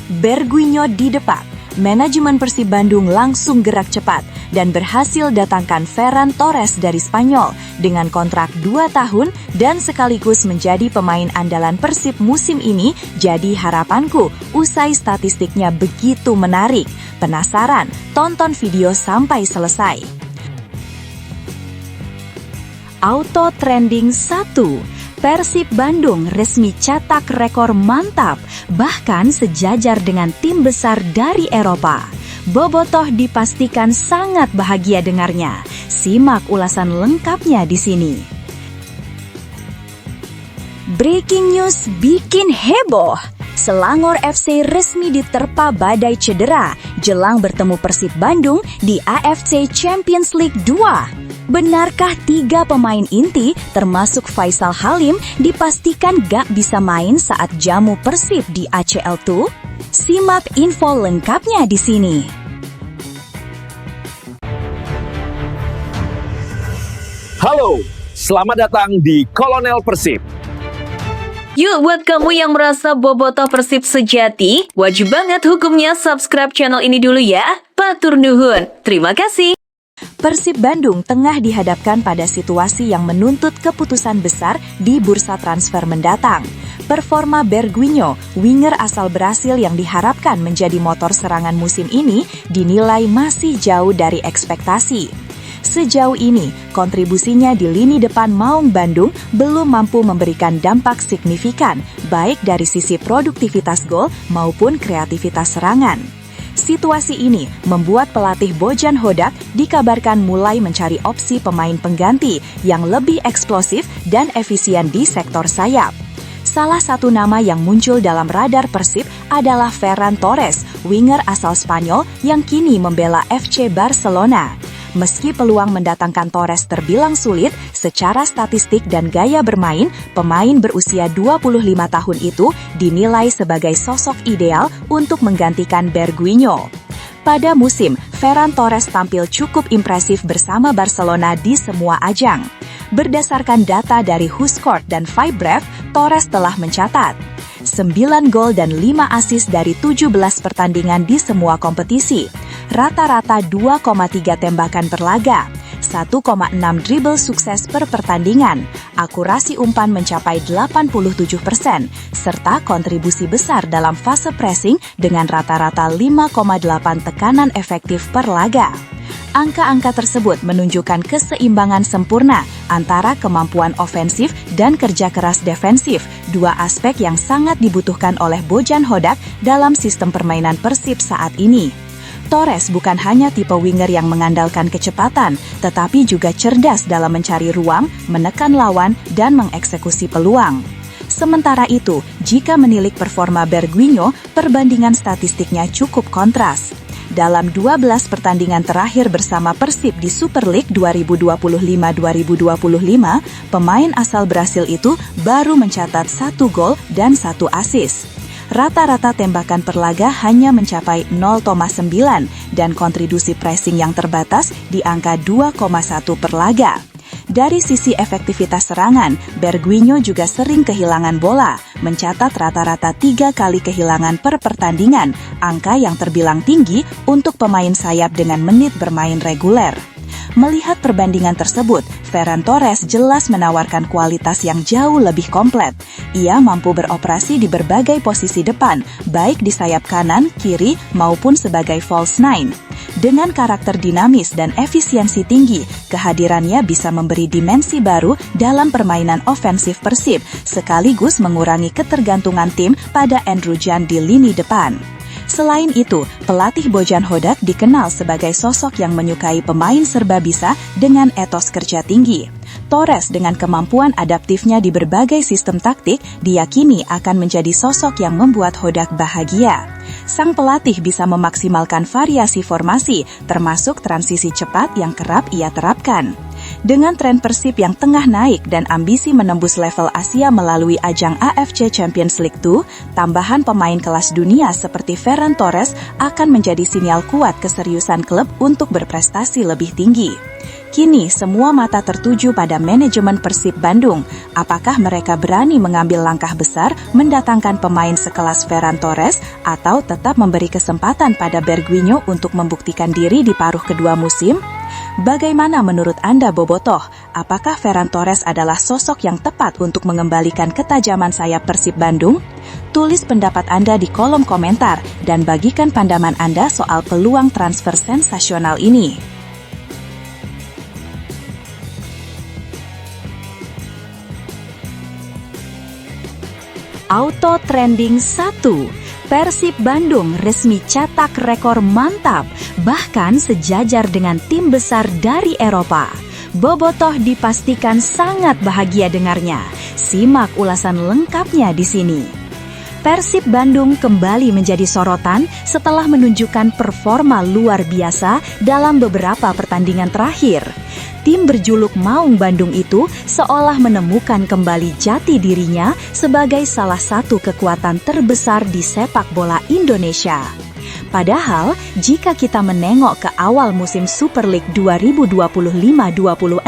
Berguinho di depan, manajemen Persib Bandung langsung gerak cepat dan berhasil datangkan Ferran Torres dari Spanyol dengan kontrak 2 tahun dan sekaligus menjadi pemain andalan Persib musim ini. Jadi harapanku, usai statistiknya begitu menarik. Penasaran? Tonton video sampai selesai. Auto Trending 1. Persib Bandung resmi cetak rekor mantap, bahkan sejajar dengan tim besar dari Eropa. Bobotoh dipastikan sangat bahagia dengarnya. Simak ulasan lengkapnya di sini. Breaking news bikin heboh. Selangor FC resmi diterpa badai cedera jelang bertemu Persib Bandung di AFC Champions League 2. Benarkah 3 pemain inti termasuk Faisal Halim dipastikan gak bisa main saat jamu Persib di ACL2? Simak info lengkapnya di sini. Halo, selamat datang di Kolonel Persib. Yuk, buat kamu yang merasa bobotoh Persib sejati, wajib banget hukumnya subscribe channel ini dulu ya. Matur nuhun. Terima kasih. Persib Bandung tengah dihadapkan pada situasi yang menuntut keputusan besar di bursa transfer mendatang. Performa Berguinho, winger asal Brasil yang diharapkan menjadi motor serangan musim ini, dinilai masih jauh dari ekspektasi. Sejauh ini, kontribusinya di lini depan Maung Bandung belum mampu memberikan dampak signifikan, baik dari sisi produktivitas gol maupun kreativitas serangan. Situasi ini membuat pelatih Bojan Hodak dikabarkan mulai mencari opsi pemain pengganti yang lebih eksplosif dan efisien di sektor sayap. Salah satu nama yang muncul dalam radar Persib adalah Ferran Torres, winger asal Spanyol yang kini membela FC Barcelona. Meski peluang mendatangkan Torres terbilang sulit, secara statistik dan gaya bermain, pemain berusia 25 tahun itu dinilai sebagai sosok ideal untuk menggantikan Berguinho. Pada musim, Ferran Torres tampil cukup impresif bersama Barcelona di semua ajang. Berdasarkan data dari WhoScored dan Fibref, Torres telah mencatat 9 gol dan 5 assist dari 17 pertandingan di semua kompetisi. Rata-rata 2,3 tembakan per laga, 1,6 dribble sukses per pertandingan, akurasi umpan mencapai 87%, serta kontribusi besar dalam fase pressing dengan rata-rata 5,8 tekanan efektif per laga. Angka-angka tersebut menunjukkan keseimbangan sempurna antara kemampuan ofensif dan kerja keras defensif, dua aspek yang sangat dibutuhkan oleh Bojan Hodak dalam sistem permainan Persib saat ini. Torres bukan hanya tipe winger yang mengandalkan kecepatan, tetapi juga cerdas dalam mencari ruang, menekan lawan, dan mengeksekusi peluang. Sementara itu, jika menilik performa Berguinho, perbandingan statistiknya cukup kontras. Dalam 12 pertandingan terakhir bersama Persib di Super League 2025-2025, pemain asal Brasil itu baru mencatat 1 gol dan 1 assist. Rata-rata tembakan per laga hanya mencapai 0,9 dan kontribusi pressing yang terbatas di angka 2,1 per laga. Dari sisi efektivitas serangan, Berguinho juga sering kehilangan bola, mencatat rata-rata 3 kali kehilangan per pertandingan, angka yang terbilang tinggi untuk pemain sayap dengan menit bermain reguler. Melihat perbandingan tersebut, Ferran Torres jelas menawarkan kualitas yang jauh lebih komplit. Ia mampu beroperasi di berbagai posisi depan, baik di sayap kanan, kiri, maupun sebagai false nine. Dengan karakter dinamis dan efisiensi tinggi, kehadirannya bisa memberi dimensi baru dalam permainan ofensif Persib, sekaligus mengurangi ketergantungan tim pada Andrew Jan di lini depan. Selain itu, pelatih Bojan Hodak dikenal sebagai sosok yang menyukai pemain serba bisa dengan etos kerja tinggi. Torres dengan kemampuan adaptifnya di berbagai sistem taktik diyakini akan menjadi sosok yang membuat Hodak bahagia. Sang pelatih bisa memaksimalkan variasi formasi, termasuk transisi cepat yang kerap ia terapkan. Dengan tren Persib yang tengah naik dan ambisi menembus level Asia melalui ajang AFC Champions League 2, tambahan pemain kelas dunia seperti Ferran Torres akan menjadi sinyal kuat keseriusan klub untuk berprestasi lebih tinggi. Kini, semua mata tertuju pada manajemen Persib Bandung. Apakah mereka berani mengambil langkah besar mendatangkan pemain sekelas Ferran Torres atau tetap memberi kesempatan pada Bergwijn untuk membuktikan diri di paruh kedua musim? Bagaimana menurut Anda, Bobotoh? Apakah Ferran Torres adalah sosok yang tepat untuk mengembalikan ketajaman sayap Persib Bandung? Tulis pendapat Anda di kolom komentar dan bagikan pandangan Anda soal peluang transfer sensasional ini. Auto Trending 1. Persib Bandung resmi cetak rekor mantap, bahkan sejajar dengan tim besar dari Eropa. Bobotoh dipastikan sangat bahagia dengarnya. Simak ulasan lengkapnya di sini. Persib Bandung kembali menjadi sorotan setelah menunjukkan performa luar biasa dalam beberapa pertandingan terakhir. Tim berjuluk Maung Bandung itu seolah menemukan kembali jati dirinya sebagai salah satu kekuatan terbesar di sepak bola Indonesia. Padahal, jika kita menengok ke awal musim Super League 2025-26,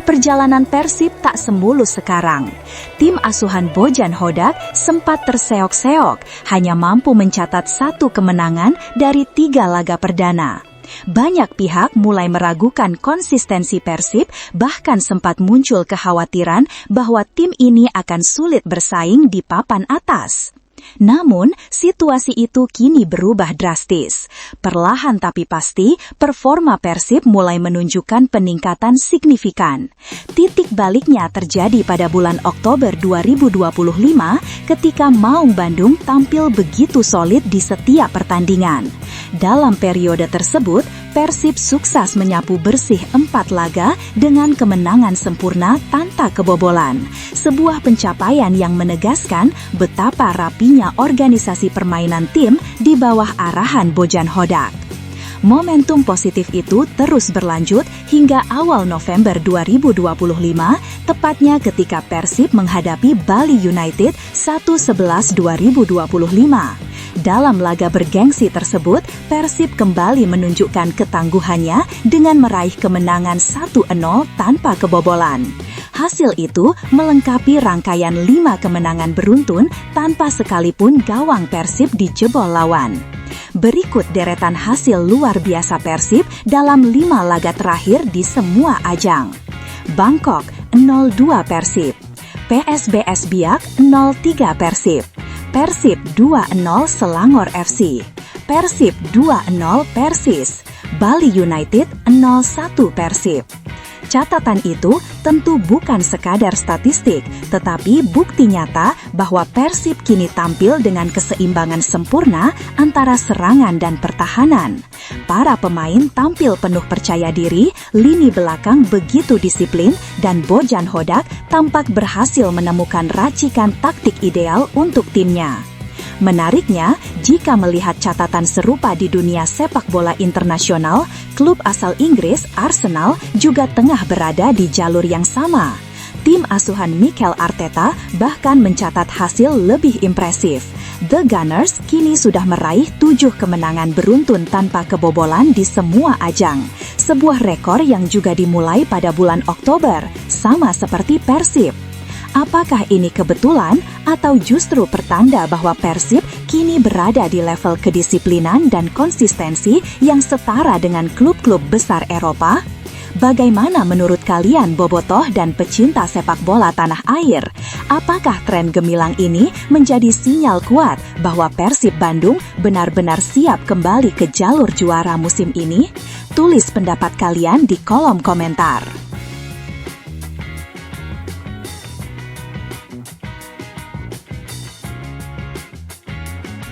perjalanan Persib tak semulus sekarang. Tim asuhan Bojan Hodak sempat terseok-seok, hanya mampu mencatat 1 kemenangan dari 3 laga perdana. Banyak pihak mulai meragukan konsistensi Persib, bahkan sempat muncul kekhawatiran bahwa tim ini akan sulit bersaing di papan atas. Namun, situasi itu kini berubah drastis. Perlahan tapi pasti, performa Persib mulai menunjukkan peningkatan signifikan. Titik baliknya terjadi pada bulan Oktober 2025 ketika Maung Bandung tampil begitu solid di setiap pertandingan. Dalam periode tersebut, Persib sukses menyapu bersih 4 laga dengan kemenangan sempurna tanpa kebobolan. Sebuah pencapaian yang menegaskan betapa rapinya organisasi permainan tim di bawah arahan Bojan Hodak. Momentum positif itu terus berlanjut hingga awal November 2025, tepatnya ketika Persib menghadapi Bali United 1/11/2025. Dalam laga bergengsi tersebut, Persib kembali menunjukkan ketangguhannya dengan meraih kemenangan 1-0 tanpa kebobolan. Hasil itu melengkapi rangkaian 5 kemenangan beruntun tanpa sekalipun gawang Persib dijebol lawan. Berikut deretan hasil luar biasa Persib dalam 5 laga terakhir di semua ajang. Bangkok 0-2 Persib, PSBS Biak 0-3 Persib, Persib 2-0 Selangor FC, Persib 2-0 Persis, Bali United 0-1 Persib. Catatan itu tentu bukan sekadar statistik, tetapi bukti nyata bahwa Persib kini tampil dengan keseimbangan sempurna antara serangan dan pertahanan. Para pemain tampil penuh percaya diri, lini belakang begitu disiplin, dan Bojan Hodak tampak berhasil menemukan racikan taktik ideal untuk timnya. Menariknya, jika melihat catatan serupa di dunia sepak bola internasional, klub asal Inggris, Arsenal, juga tengah berada di jalur yang sama. Tim asuhan Mikel Arteta bahkan mencatat hasil lebih impresif. The Gunners kini sudah meraih 7 kemenangan beruntun tanpa kebobolan di semua ajang. Sebuah rekor yang juga dimulai pada bulan Oktober, sama seperti Persib. Apakah ini kebetulan atau justru pertanda bahwa Persib kini berada di level kedisiplinan dan konsistensi yang setara dengan klub-klub besar Eropa? Bagaimana menurut kalian, Bobotoh dan pecinta sepak bola tanah air? Apakah tren gemilang ini menjadi sinyal kuat bahwa Persib Bandung benar-benar siap kembali ke jalur juara musim ini? Tulis pendapat kalian di kolom komentar.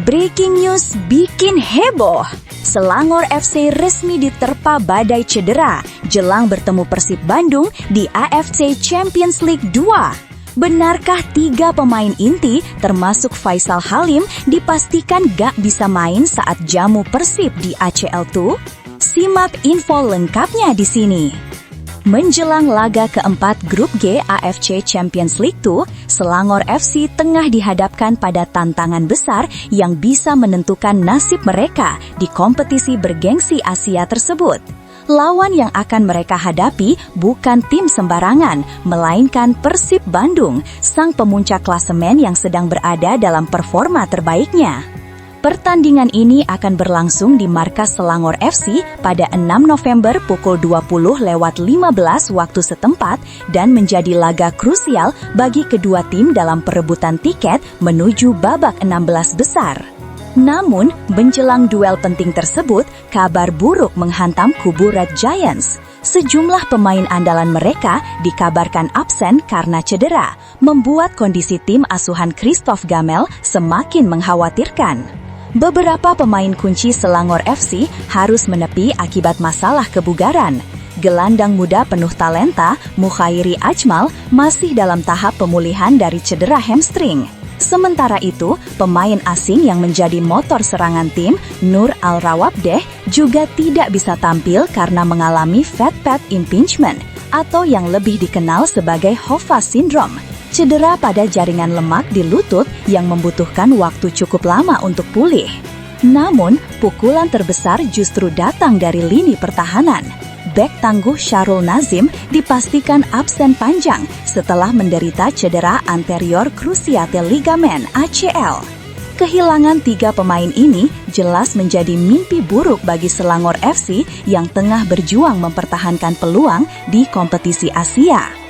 Breaking news bikin heboh. Selangor FC resmi diterpa badai cedera jelang bertemu Persib Bandung di AFC Champions League 2. Benarkah 3 pemain inti termasuk Faisal Halim dipastikan gak bisa main saat jamu Persib di ACL 2? Simak info lengkapnya di sini. Menjelang laga keempat Grup G AFC Champions League 2, Selangor FC tengah dihadapkan pada tantangan besar yang bisa menentukan nasib mereka di kompetisi bergengsi Asia tersebut. Lawan yang akan mereka hadapi bukan tim sembarangan, melainkan Persib Bandung, sang pemuncak klasemen yang sedang berada dalam performa terbaiknya. Pertandingan ini akan berlangsung di markas Selangor FC pada 6 November pukul 20.15 waktu setempat dan menjadi laga krusial bagi kedua tim dalam perebutan tiket menuju babak 16 besar. Namun, menjelang duel penting tersebut, kabar buruk menghantam kubu Red Giants. Sejumlah pemain andalan mereka dikabarkan absen karena cedera, membuat kondisi tim asuhan Christophe Gamel semakin mengkhawatirkan. Beberapa pemain kunci Selangor FC harus menepi akibat masalah kebugaran. Gelandang muda penuh talenta, Mukhairi Ajmal, masih dalam tahap pemulihan dari cedera hamstring. Sementara itu, pemain asing yang menjadi motor serangan tim, Nur Al-Rawabdeh, juga tidak bisa tampil karena mengalami fat pad impingement, atau yang lebih dikenal sebagai HOFA syndrome. Cedera pada jaringan lemak di lutut yang membutuhkan waktu cukup lama untuk pulih. Namun, pukulan terbesar justru datang dari lini pertahanan. Bek tangguh Syarul Nazim dipastikan absen panjang setelah menderita cedera anterior cruciate ligament ACL. Kehilangan 3 pemain ini jelas menjadi mimpi buruk bagi Selangor FC yang tengah berjuang mempertahankan peluang di kompetisi Asia.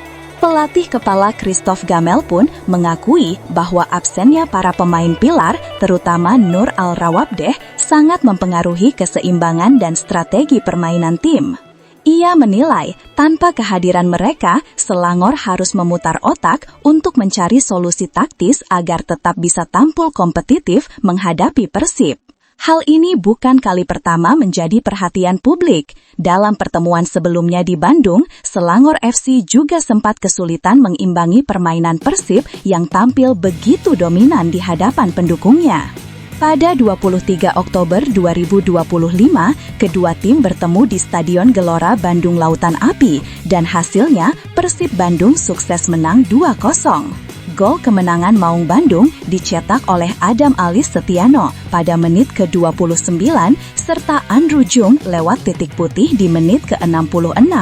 Pelatih kepala Christophe Gamel pun mengakui bahwa absennya para pemain pilar, terutama Nur Al-Rawabdeh, sangat mempengaruhi keseimbangan dan strategi permainan tim. Ia menilai, tanpa kehadiran mereka, Selangor harus memutar otak untuk mencari solusi taktis agar tetap bisa tampil kompetitif menghadapi Persib. Hal ini bukan kali pertama menjadi perhatian publik. Dalam pertemuan sebelumnya di Bandung, Selangor FC juga sempat kesulitan mengimbangi permainan Persib yang tampil begitu dominan di hadapan pendukungnya. Pada 23 Oktober 2025, kedua tim bertemu di Stadion Gelora Bandung Lautan Api dan hasilnya Persib Bandung sukses menang 2-0. Gol kemenangan Maung Bandung dicetak oleh Adam Alis Setiano pada menit ke-29 serta Andrew Jung lewat titik putih di menit ke-66.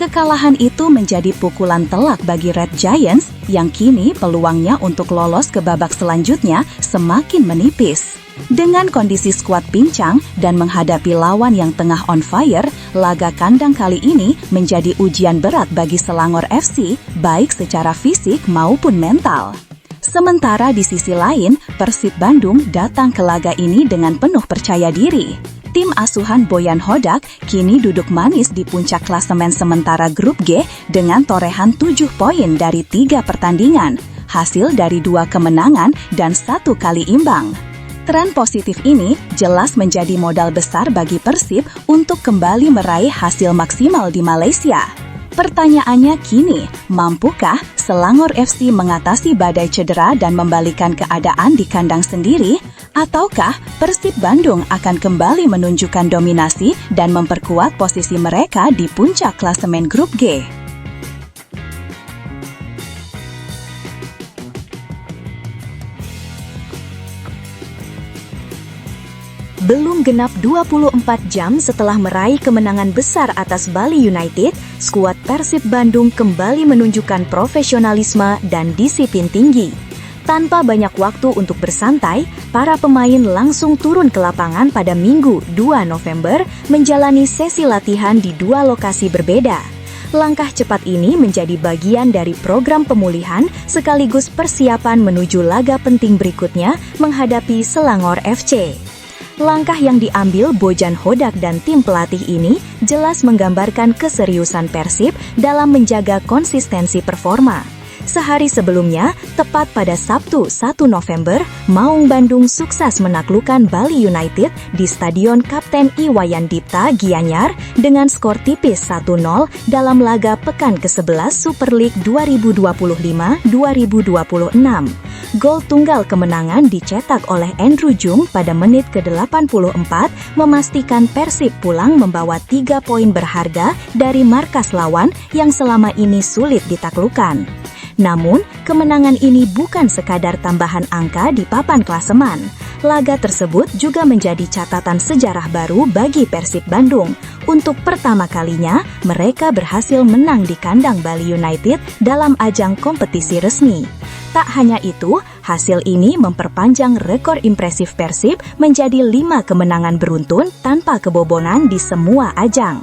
Kekalahan itu menjadi pukulan telak bagi Red Giants yang kini peluangnya untuk lolos ke babak selanjutnya semakin menipis. Dengan kondisi skuad pincang dan menghadapi lawan yang tengah on fire, laga kandang kali ini menjadi ujian berat bagi Selangor FC, baik secara fisik maupun mental. Sementara di sisi lain, Persib Bandung datang ke laga ini dengan penuh percaya diri. Tim asuhan Boyan Hodak kini duduk manis di puncak klasemen sementara Grup G dengan torehan 7 poin dari 3 pertandingan, hasil dari 2 kemenangan dan 1 kali imbang. Tren positif ini jelas menjadi modal besar bagi Persib untuk kembali meraih hasil maksimal di Malaysia. Pertanyaannya kini, mampukah Selangor FC mengatasi badai cedera dan membalikan keadaan di kandang sendiri? Ataukah Persib Bandung akan kembali menunjukkan dominasi dan memperkuat posisi mereka di puncak klasemen Grup G? Belum genap 24 jam setelah meraih kemenangan besar atas Bali United, skuad Persib Bandung kembali menunjukkan profesionalisme dan disiplin tinggi. Tanpa banyak waktu untuk bersantai, para pemain langsung turun ke lapangan pada Minggu 2 November menjalani sesi latihan di 2 lokasi berbeda. Langkah cepat ini menjadi bagian dari program pemulihan sekaligus persiapan menuju laga penting berikutnya menghadapi Selangor FC. Langkah yang diambil Bojan Hodak dan tim pelatih ini jelas menggambarkan keseriusan Persib dalam menjaga konsistensi performa. Sehari sebelumnya, tepat pada Sabtu 1 November, Maung Bandung sukses menaklukkan Bali United di Stadion Kapten Iwayan Dipta Gianyar dengan skor tipis 1-0 dalam laga pekan ke-11 Super League 2025-2026. Gol tunggal kemenangan dicetak oleh Andrew Jung pada menit ke-84 memastikan Persib pulang membawa 3 poin berharga dari markas lawan yang selama ini sulit ditaklukkan. Namun, kemenangan ini bukan sekadar tambahan angka di papan klasemen. Laga tersebut juga menjadi catatan sejarah baru bagi Persib Bandung. Untuk pertama kalinya, mereka berhasil menang di kandang Bali United dalam ajang kompetisi resmi. Tak hanya itu, hasil ini memperpanjang rekor impresif Persib menjadi 5 kemenangan beruntun tanpa kebobolan di semua ajang.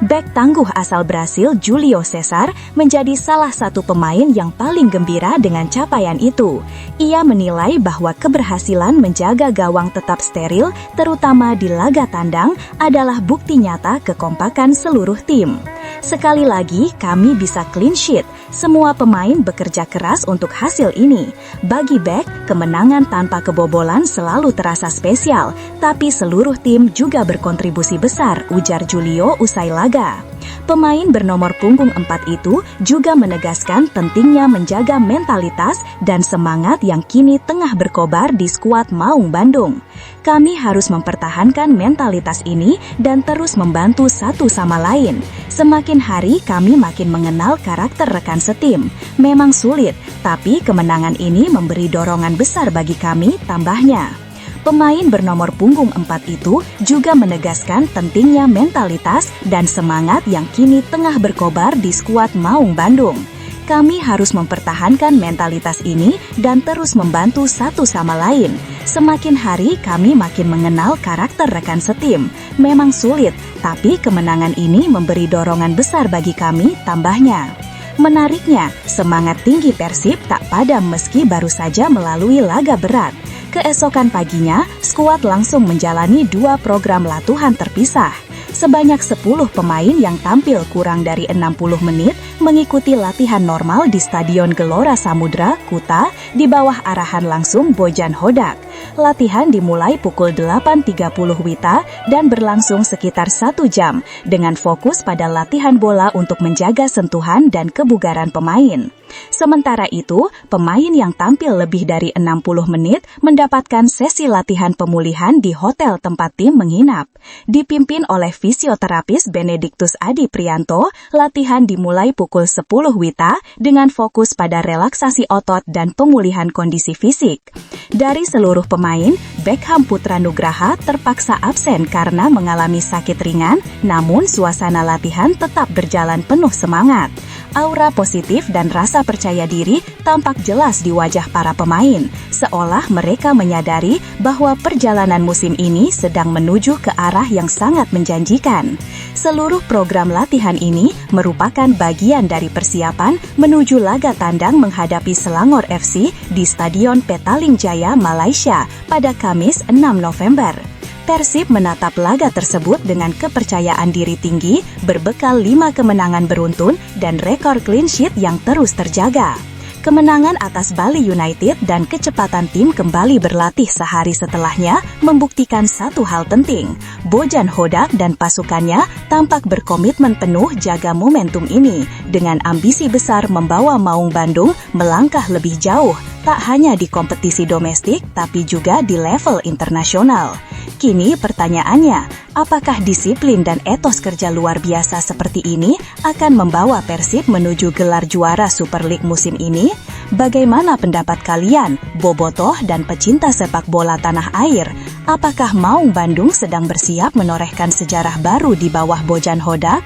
Bek tangguh asal Brasil Julio Cesar menjadi salah satu pemain yang paling gembira dengan capaian itu. Ia menilai bahwa keberhasilan menjaga gawang tetap steril, terutama di laga tandang, adalah bukti nyata kekompakan seluruh tim. Sekali lagi, kami bisa clean sheet. Semua pemain bekerja keras untuk hasil ini. Bagi Bek, kemenangan tanpa kebobolan selalu terasa spesial, tapi seluruh tim juga berkontribusi besar, ujar Julio usai laga. Pemain bernomor punggung 4 itu juga menegaskan pentingnya menjaga mentalitas dan semangat yang kini tengah berkobar di skuad Maung Bandung. Kami harus mempertahankan mentalitas ini dan terus membantu satu sama lain. Semakin hari kami makin mengenal karakter rekan setim. Memang sulit, tapi kemenangan ini memberi dorongan besar bagi kami, tambahnya. Pemain bernomor punggung 4 itu juga menegaskan pentingnya mentalitas dan semangat yang kini tengah berkobar di skuad Maung Bandung. Kami harus mempertahankan mentalitas ini dan terus membantu satu sama lain. Semakin hari kami makin mengenal karakter rekan setim. Memang sulit, tapi kemenangan ini memberi dorongan besar bagi kami, tambahnya. Menariknya, semangat tinggi Persib tak padam meski baru saja melalui laga berat. Keesokan paginya, skuad langsung menjalani 2 program latihan terpisah. Sebanyak 10 pemain yang tampil kurang dari 60 menit mengikuti latihan normal di Stadion Gelora Samudra, Kuta, di bawah arahan langsung Bojan Hodak. Latihan dimulai pukul 8.30 WITA dan berlangsung sekitar 1 jam, dengan fokus pada latihan bola untuk menjaga sentuhan dan kebugaran pemain. Sementara itu, pemain yang tampil lebih dari 60 menit mendapatkan sesi latihan pemulihan di hotel tempat tim menginap. Dipimpin oleh fisioterapis Benediktus Adi Prianto, latihan dimulai pukul 10 WITA dengan fokus pada relaksasi otot dan pemulihan kondisi fisik. Dari seluruh pemain, Beckham Putra Nugraha terpaksa absen karena mengalami sakit ringan, namun suasana latihan tetap berjalan penuh semangat. Aura positif dan rasa percaya diri tampak jelas di wajah para pemain, seolah mereka menyadari bahwa perjalanan musim ini sedang menuju ke arah yang sangat menjanjikan. Seluruh program latihan ini merupakan bagian dari persiapan menuju laga tandang menghadapi Selangor FC di Stadion Petaling Jaya, Malaysia pada Kamis 6 November. Persib menatap laga tersebut dengan kepercayaan diri tinggi, berbekal 5 kemenangan beruntun dan rekor clean sheet yang terus terjaga. Kemenangan atas Bali United dan kecepatan tim kembali berlatih sehari setelahnya membuktikan satu hal penting. Bojan Hodak dan pasukannya tampak berkomitmen penuh jaga momentum ini, dengan ambisi besar membawa Maung Bandung melangkah lebih jauh, tak hanya di kompetisi domestik tapi juga di level internasional. Kini pertanyaannya, apakah disiplin dan etos kerja luar biasa seperti ini akan membawa Persib menuju gelar juara Super League musim ini? Bagaimana pendapat kalian, bobotoh dan pecinta sepak bola tanah air? Apakah Maung Bandung sedang bersiap menorehkan sejarah baru di bawah Bojan Hodak?